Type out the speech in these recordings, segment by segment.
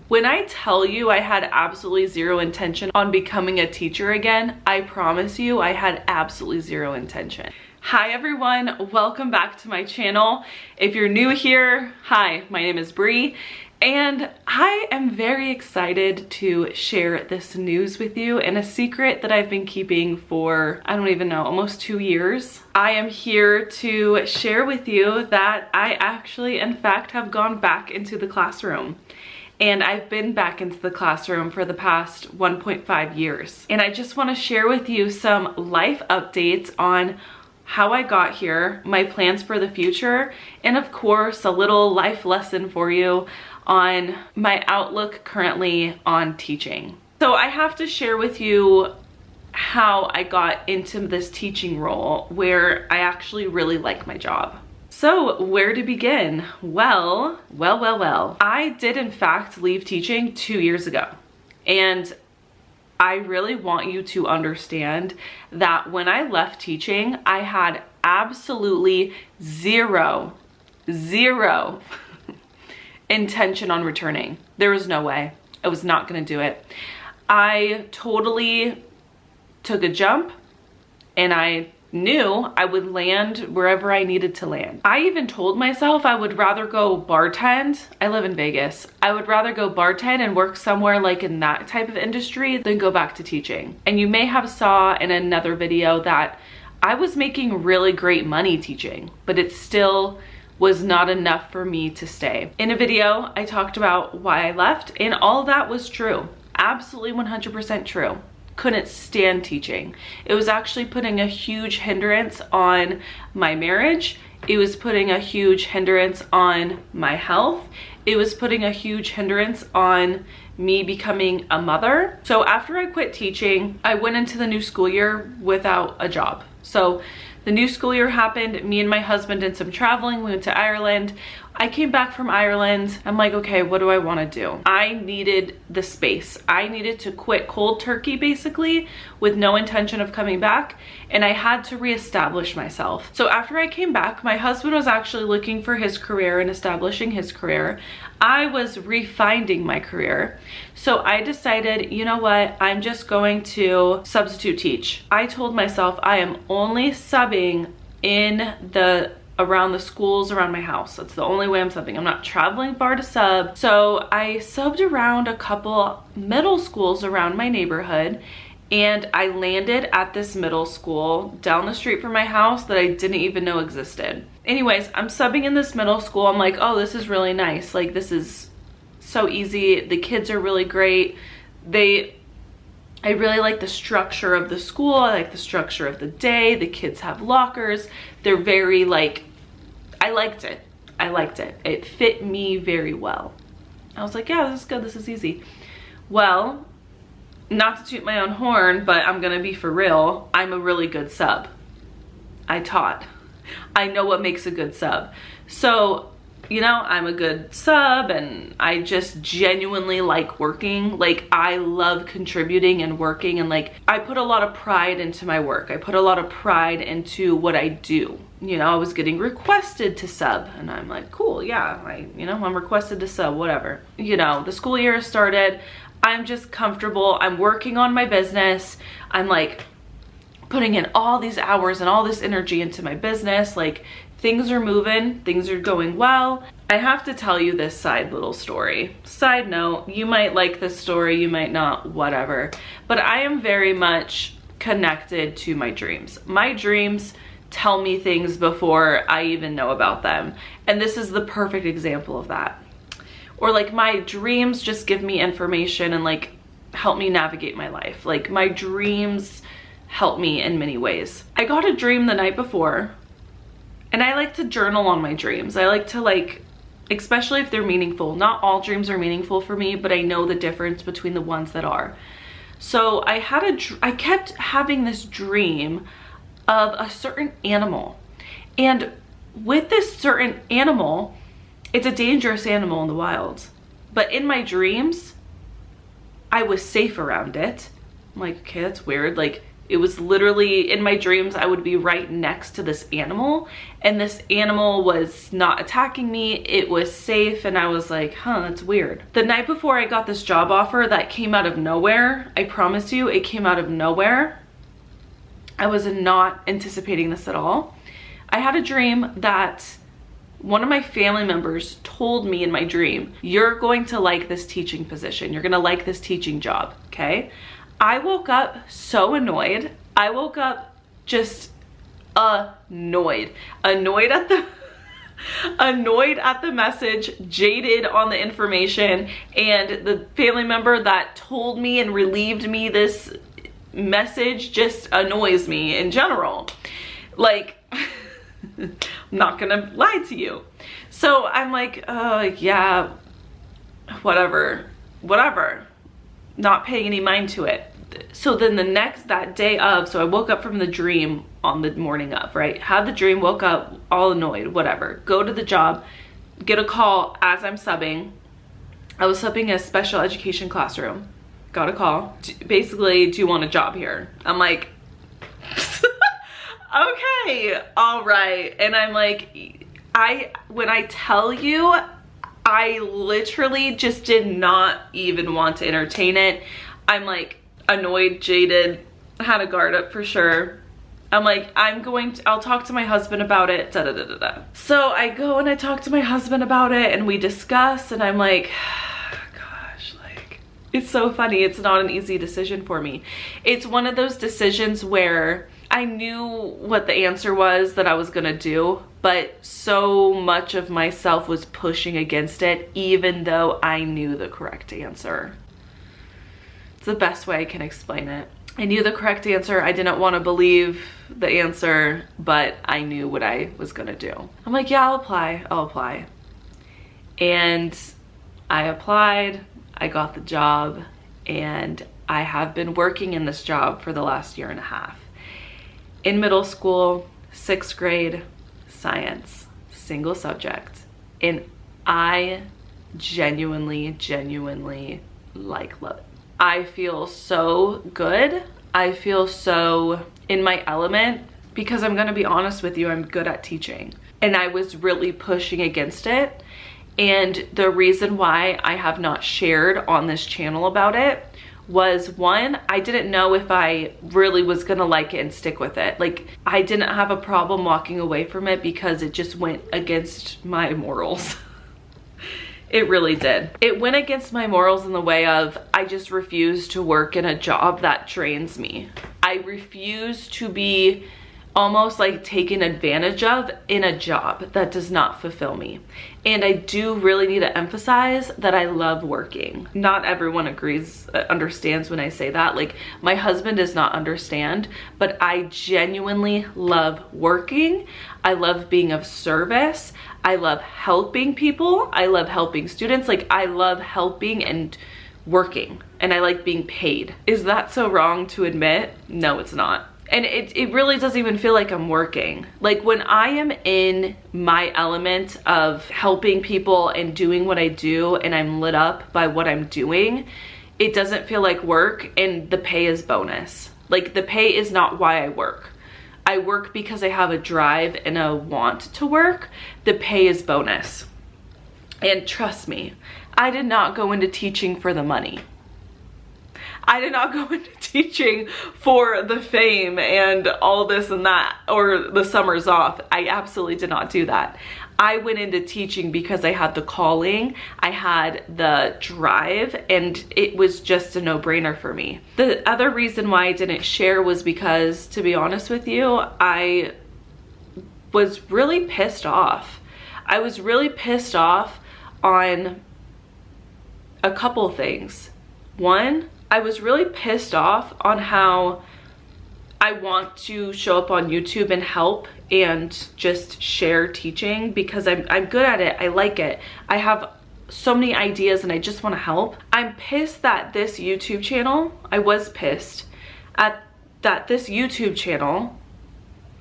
When I tell you I had absolutely zero intention on becoming a teacher again, I promise you I had absolutely zero intention. Hi everyone, welcome back to my channel. If you're new here, hi, my name is Bree, and I am very excited to share this news with you and a secret that I've been keeping for, I don't even know, almost 2 years. I am here to share with you that I actually, in fact, have gone back into the classroom. And I've been back into the classroom for the past 1.5 years. And I just want to share with you some life updates on how I got here, my plans for the future, and of course, a little life lesson for you on my outlook currently on teaching. So I have to share with you how I got into this teaching role where I actually really like my job. So where to begin? Well. I did in fact leave teaching 2 years ago. And I really want you to understand that when I left teaching, I had absolutely zero intention on returning. There was no way. I was not gonna do it. I totally took a jump and I knew I would land wherever I needed to land. I even told myself I would rather go bartend. I live in Vegas. I would rather go bartend and work somewhere like in that type of industry than go back to teaching. And you may have saw in another video that I was making really great money teaching, but it still was not enough for me to stay. In a video, I talked about why I left, and all that was true. Absolutely 100% true. Couldn't stand teaching. It was actually putting a huge hindrance on my marriage. It was putting a huge hindrance on my health. It was putting a huge hindrance on me becoming a mother. So after I quit teaching, I went into the new school year without a job. So the new school year happened, me and my husband did some traveling, we went to Ireland. I came back from Ireland, I'm like, okay, what do I wanna do? I needed the space. I needed to quit cold turkey basically with no intention of coming back, and I had to reestablish myself. So after I came back, my husband was actually looking for his career and establishing his career. I was refinding my career. So I decided, you know what, I'm just going to substitute teach. I told myself I am only subbing in around the schools around my house. That's the only way I'm subbing. I'm not traveling far to sub. So I subbed around a couple middle schools around my neighborhood, and I landed at this middle school down the street from my house that I didn't even know existed. Anyways, I'm subbing in this middle school. I'm like, oh, this is really nice. Like, this is so easy. The kids are really great. I really like the structure of the school. I like the structure of the day. The kids have lockers. They're very like, I liked it. I liked it. It fit me very well. I was like, yeah, this is good. This is easy. Well, not to toot my own horn, but I'm gonna be for real. I'm a really good sub. I taught. I know what makes a good sub. So, you know, I'm a good sub and I just genuinely like working. Like, I love contributing and working, and like, I put a lot of pride into my work. I put a lot of pride into what I do. You know, I was getting requested to sub and I'm like, cool, yeah, I'm requested to sub, whatever. You know, the school year started. I'm just comfortable. I'm working on my business. I'm like putting in all these hours and all this energy into my business. Like, things are moving, things are going well. I have to tell you this little story. Side note, you might like this story, you might not, whatever. But I am very much connected to my dreams. My dreams tell me things before I even know about them. And this is the perfect example of that. Or like, my dreams just give me information and like help me navigate my life. Like, my dreams help me in many ways. I got a dream the night before, and I like to journal on my dreams. I like to, like, especially if they're meaningful. Not all dreams are meaningful for me, but I know the difference between the ones that are. So I kept having this dream of a certain animal. And with this certain animal, it's a dangerous animal in the wild. But in my dreams, I was safe around it. I'm like, okay, that's weird. Like, It was literally, in my dreams, I would be right next to this animal, and this animal was not attacking me. It was safe, and I was like, huh, that's weird. The night before I got this job offer that came out of nowhere, I promise you, it came out of nowhere. I was not anticipating this at all. I had a dream that one of my family members told me in my dream, you're going to like this teaching position. You're gonna like this teaching job, okay? I woke up so annoyed. I woke up just annoyed. Annoyed at the message, jaded on the information, and the family member that told me and relieved me this message just annoys me in general. Like, I'm not gonna lie to you. So I'm like, yeah, whatever, not paying any mind to it. So then that day of, so I woke up from the dream on the morning of, right? Had the dream, woke up all annoyed, whatever. Go to the job, get a call as I'm subbing. I was subbing a special education classroom. Got a call. Basically, do you want a job here? I'm like, okay, all right. And I'm like, when I tell you, I literally just did not even want to entertain it. I'm like annoyed, jaded, had a guard up for sure. I'm like, I'll talk to my husband about it, da da da da da. So I go and I talk to my husband about it, and we discuss, and I'm like, gosh, like, it's so funny. It's not an easy decision for me. It's one of those decisions where I knew what the answer was that I was gonna do, but so much of myself was pushing against it, even though I knew the correct answer. It's the best way I can explain it. I knew the correct answer. I didn't want to believe the answer, but I knew what I was gonna do. I'm like, yeah, I'll apply. And I applied, I got the job, and I have been working in this job for the last 1.5 years. In middle school, 6th grade, science, single subject. And I genuinely love it. I feel so good. I feel so in my element, because I'm gonna be honest with you, I'm good at teaching. And I was really pushing against it. And the reason why I have not shared on this channel about it was, one, I didn't know if I really was gonna like it and stick with it. Like, I didn't have a problem walking away from it because it just went against my morals. It really did. It went against my morals in the way of, I just refuse to work in a job that drains me. I refuse to be almost like taken advantage of in a job that does not fulfill me. And I do really need to emphasize that I love working. Not everyone understands when I say that. Like, my husband does not understand, but I genuinely love working. I love being of service. I love helping people. I love helping students. Like, I love helping and working, and I like being paid. Is that so wrong to admit? No, it's not. And it really doesn't even feel like I'm working. Like, when I am in my element of helping people and doing what I do, and I'm lit up by what I'm doing, it doesn't feel like work, and the pay is bonus. Like, the pay is not why I work. I work because I have a drive and a want to work. The pay is bonus. And trust me, I did not go into teaching for the money. I did not go into teaching for the fame and all this and that, or the summers off. I absolutely did not do that. I went into teaching because I had the calling, I had the drive, and it was just a no-brainer for me. The other reason why I didn't share was because, to be honest with you, I was really pissed off. I was really pissed off on a couple things. One, I was really pissed off on how I want to show up on YouTube and help and just share teaching, because I'm good at it. I like it. I have so many ideas and I just want to help. I'm pissed that this YouTube channel, I was pissed at that this YouTube channel,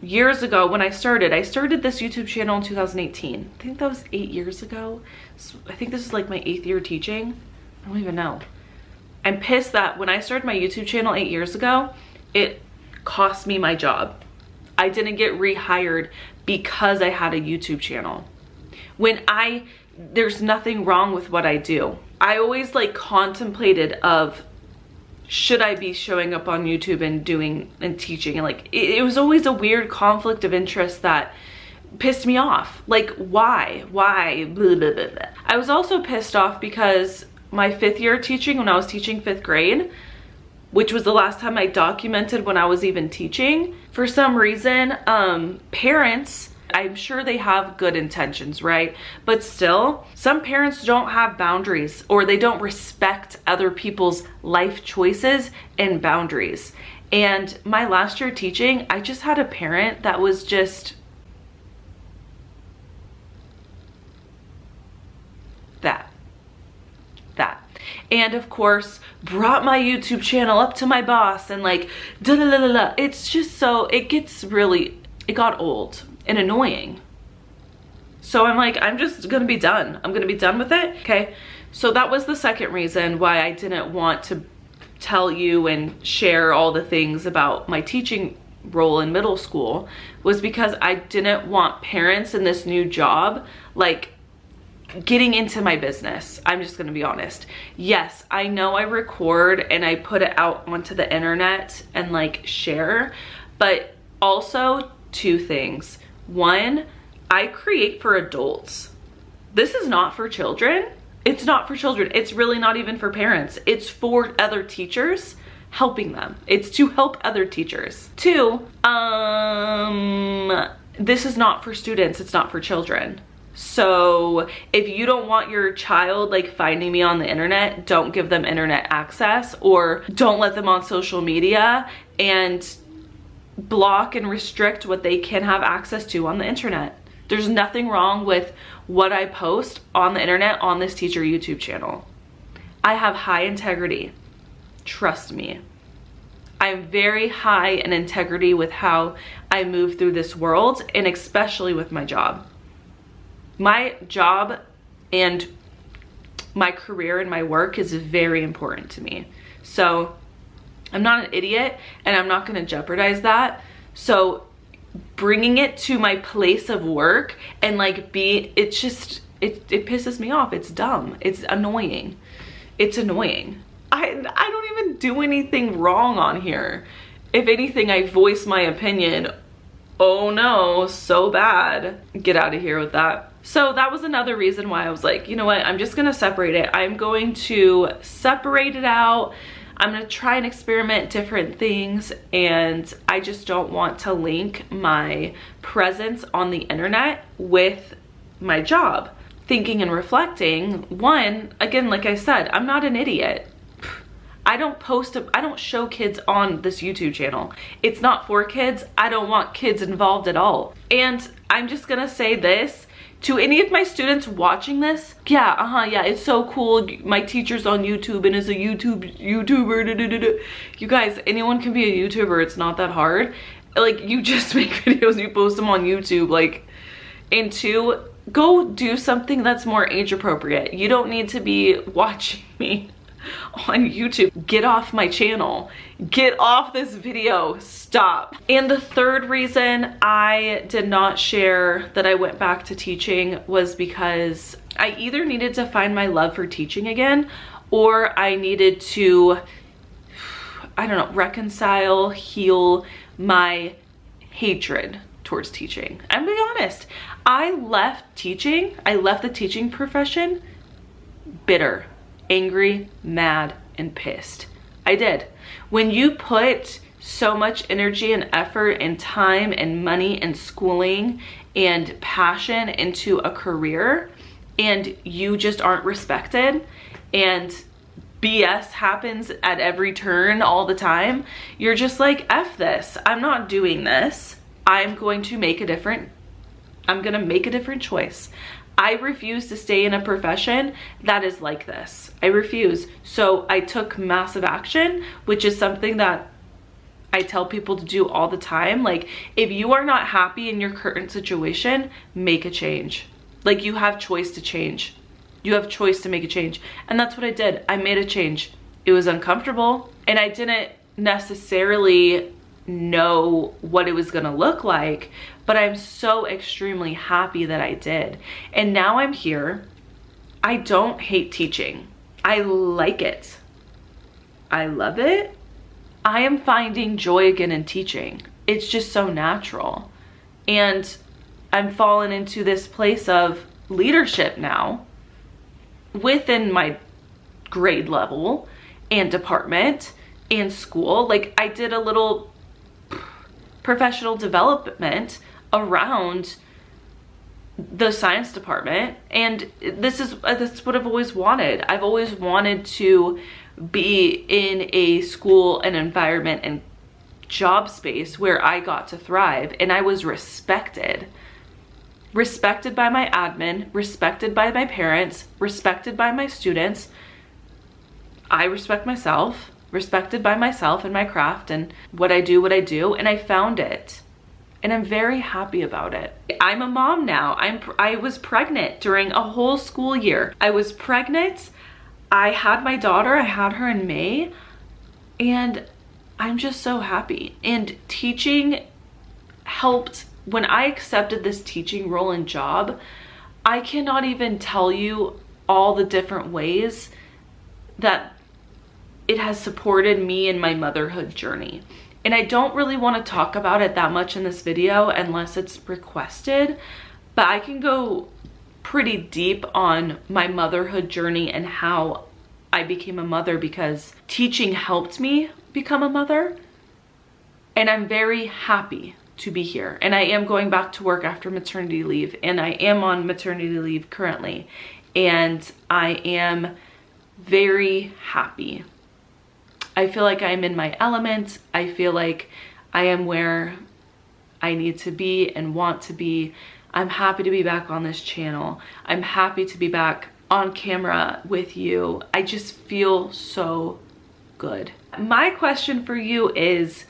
years ago when I started this YouTube channel in 2018. I think that was 8 years ago. So I think this is like my 8th year teaching. I don't even know. I'm pissed that when I started my YouTube channel 8 years ago, cost me my job. I didn't get rehired because I had a YouTube channel. There's nothing wrong with what I do. I always like contemplated of, should I be showing up on YouTube and doing and teaching? And like, it was always a weird conflict of interest that pissed me off. Like, why? Blah, blah, blah, blah. I was also pissed off because my 5th year teaching, when I was teaching 5th grade, which was the last time I documented when I was even teaching, for some reason, parents, I'm sure they have good intentions, right? But still, some parents don't have boundaries, or they don't respect other people's life choices and boundaries. And my last year teaching, I just had a parent that was just that. And of course, brought my YouTube channel up to my boss and like, da da da da da. It's just so, it got old and annoying. So I'm like, I'm just gonna be done. I'm gonna be done with it, okay? So that was the second reason why I didn't want to tell you and share all the things about my teaching role in middle school, was because I didn't want parents in this new job, like, getting into my business. I'm just gonna be honest. Yes, I know I record and I put it out onto the internet and like share, but also 2 things. 1, I create for adults. This is not for children. It's not for children. It's really not even for parents. It's for other teachers, helping them. It's to help other teachers. 2, this is not for students. It's not for children. So if you don't want your child like finding me on the internet, don't give them internet access, or don't let them on social media, and block and restrict what they can have access to on the internet. There's nothing wrong with what I post on the internet on this teacher YouTube channel. I have high integrity. Trust me. I'm very high in integrity with how I move through this world, and especially with my job. My job and my career and my work is very important to me. So I'm not an idiot, and I'm not going to jeopardize that. So bringing it to my place of work and like it pisses me off. It's dumb. It's annoying. It's annoying. I don't even do anything wrong on here. If anything, I voice my opinion. Oh no, so bad. Get out of here with that. So that was another reason why I was like, you know what, I'm just gonna separate it. I'm going to separate it out. I'm gonna try and experiment different things, and I just don't want to link my presence on the internet with my job. Thinking and reflecting, 1, again, like I said, I'm not an idiot. I don't show kids on this YouTube channel. It's not for kids. I don't want kids involved at all. And I'm just gonna say this to any of my students watching this. Yeah, it's so cool. My teacher's on YouTube and is a YouTuber. You guys, anyone can be a YouTuber. It's not that hard. Like, you just make videos, you post them on YouTube. Like, and 2, go do something that's more age appropriate. You don't need to be watching me on YouTube. Get off my channel. Get off this video. Stop. And the third reason I did not share that I went back to teaching was because I either needed to find my love for teaching again, or I needed to, I don't know, reconcile, heal my hatred towards teaching. I'm being honest. I left teaching. I left the teaching profession bitter, angry, mad, and pissed. I did. When you put so much energy and effort and time and money and schooling and passion into a career, and you just aren't respected, and BS happens at every turn all the time, you're just like, F this. I'm not doing this. I'm going to make a different choice. I refuse to stay in a profession that is like this. I refuse. So I took massive action, which is something that I tell people to do all the time. Like, if you are not happy in your current situation, make a change. Like, you have choice to change. You have choice to make a change. And that's what I did. I made a change. It was uncomfortable, and I didn't necessarily know what it was gonna look like, but I'm so extremely happy that I did. And now I'm here. I don't hate teaching. I like it. I love it. I am finding joy again in teaching. It's just so natural. And I'm falling into this place of leadership now within my grade level and department and school. Like, I did a little professional development around the science department, and that's what I've always wanted. I've always wanted to be in a school and environment and job space where I got to thrive, and I was respected by my admin, respected by my parents, respected by my students. I respect myself, respected by myself and my craft and what I do, and I found it. And I'm very happy about it. I'm a mom now. I was pregnant during a whole school year. I was pregnant. I had my daughter. I had her in May. And I'm just so happy. And teaching helped. When I accepted this teaching role and job, I cannot even tell you all the different ways that it has supported me in my motherhood journey. And I don't really want to talk about it that much in this video unless it's requested, but I can go pretty deep on my motherhood journey and how I became a mother, because teaching helped me become a mother. And I'm very happy to be here. And I am going back to work after maternity leave, and I am on maternity leave currently. And I am very happy. I feel like I'm in my element. I feel like I am where I need to be and want to be. I'm happy to be back on this channel. I'm happy to be back on camera with you. I just feel so good. My question for you is,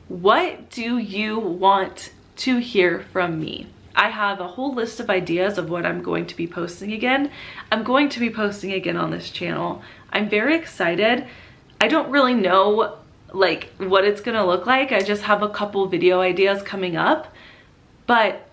what do you want to hear from me? I have a whole list of ideas of what I'm going to be posting again. I'm going to be posting again on this channel. I'm very excited. I don't really know like what it's gonna look like. I just have a couple video ideas coming up. But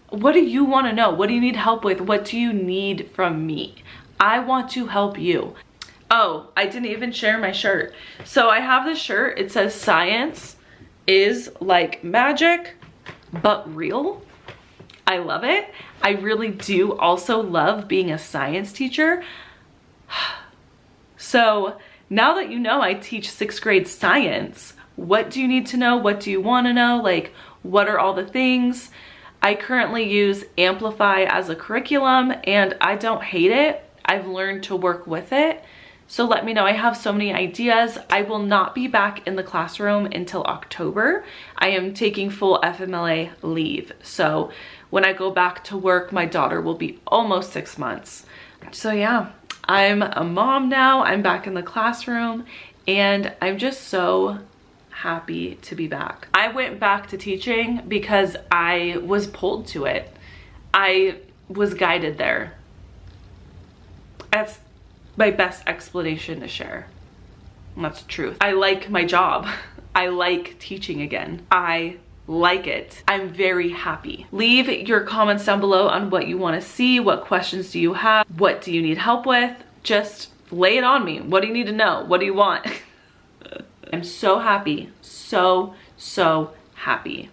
what do you want to know? What do you need help with? What do you need from me? I want to help you. Oh, I didn't even share my shirt. So I have this shirt. It says science is like magic, but real. I love it. I really do also love being a science teacher. So now that you know I teach 6th grade science, what do you need to know? What do you want to know? Like, what are all the things? I currently use Amplify as a curriculum, and I don't hate it. I've learned to work with it. So let me know. I have so many ideas. I will not be back in the classroom until October. I am taking full FMLA leave. So when I go back to work, my daughter will be almost 6 months. So yeah, I'm a mom now. I'm back in the classroom, and I'm just so happy to be back. I went back to teaching because I was pulled to it. I was guided there. That's my best explanation to share. And that's the truth. I like my job. I like teaching again. I like it. I'm very happy. Leave your comments down below on what you want to see. What questions do you have? What do you need help with? Just lay it on me. What do you need to know? What do you want? I'm so happy. So happy.